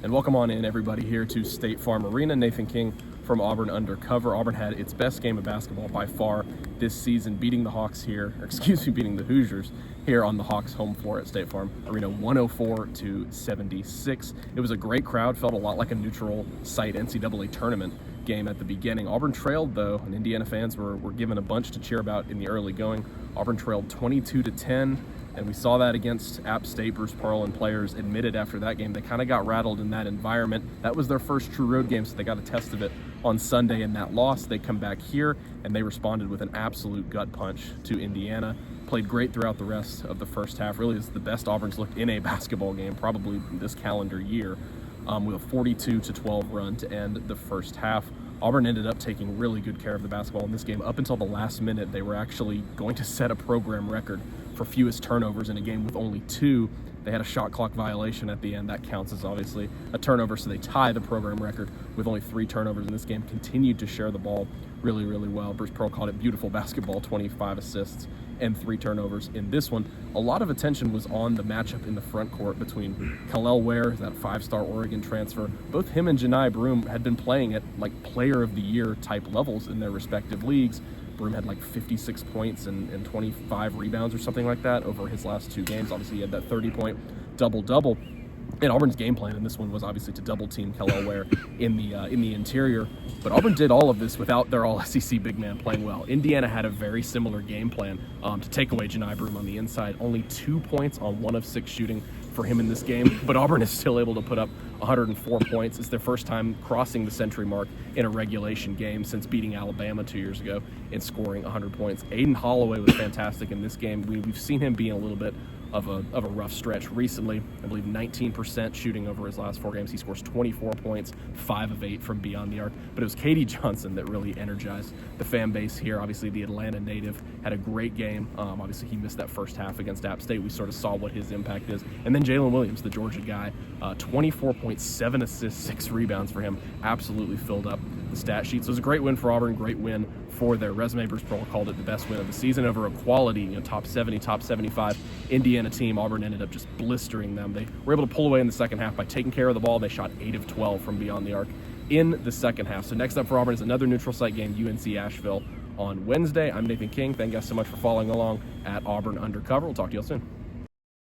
And welcome on in, everybody, here to State Farm Arena. Nathan King from Auburn Undercover. Auburn had its best game of basketball by far this season, beating the Hoosiers here on the Hawks home floor at State Farm Arena, 104-76. It was a great crowd, felt a lot like a neutral site NCAA tournament game at the beginning. Auburn trailed, though, and Indiana fans were given a bunch to cheer about in the early going. Auburn trailed 22-10. And we saw that against App State. Bruce Pearl and players admitted after that game they kind of got rattled in that environment. That was their first true road game, so they got a test of it on Sunday in that loss. They come back here, and they responded with an absolute gut punch to Indiana. Played great throughout the rest of the first half. Really, it's the best Auburn's looked in a basketball game, probably this calendar year, with a 42-12 run to end the first half. Auburn ended up taking really good care of the basketball in this game. Up until the last minute, they were actually going to set a program record for fewest turnovers in a game with only 2. They had a shot clock violation at the end. That counts as obviously a turnover, so they tie the program record with only 3 turnovers in this game. Continued to share the ball really, really well. Bruce Pearl called it beautiful basketball, 25 assists and 3 turnovers in this one. A lot of attention was on the matchup in the front court between Kalel Ware, that 5-star Oregon transfer. Both him and Janai Broome had been playing at like player of the year type levels in their respective leagues. Broome had like 56 points and 25 rebounds or something like that over his last 2 games. Obviously, he had that 30-point double-double. And Auburn's game plan in this one was obviously to double-team Kalel Ware in the interior. But Auburn did all of this without their all-SEC big man playing well. Indiana had a very similar game plan to take away Janai Broome on the inside. Only 2 points on 1 of 6 shooting for him in this game. But Auburn is still able to put up 104 points. It's their first time crossing the century mark in a regulation game since beating Alabama 2 years ago in scoring 100 points. Aiden Holloway was fantastic in this game. We've seen him be in a little bit of a rough stretch recently. I believe 19% shooting over his last 4 games. He scores 24 points, 5 of 8 from beyond the arc. But it was Katie Johnson that really energized the fan base here. Obviously, the Atlanta native had a great game. Obviously, he missed that first half against App State. We sort of saw what his impact is. And then Jalen Williams, the Georgia guy, 24 points, 7 assists, 6 rebounds for him. Absolutely filled up the stat sheet. So it was a great win for Auburn, great win for their resume. Bruce Pearl called it the best win of the season over a quality, top 70, top 75 Indiana team. Auburn ended up just blistering them. They were able to pull away in the second half by taking care of the ball. They shot 8 of 12 from beyond the arc in the second half. So next up for Auburn is another neutral site game, UNC Asheville on Wednesday. I'm Nathan King. Thank you guys so much for following along at Auburn Undercover. We'll talk to you all soon.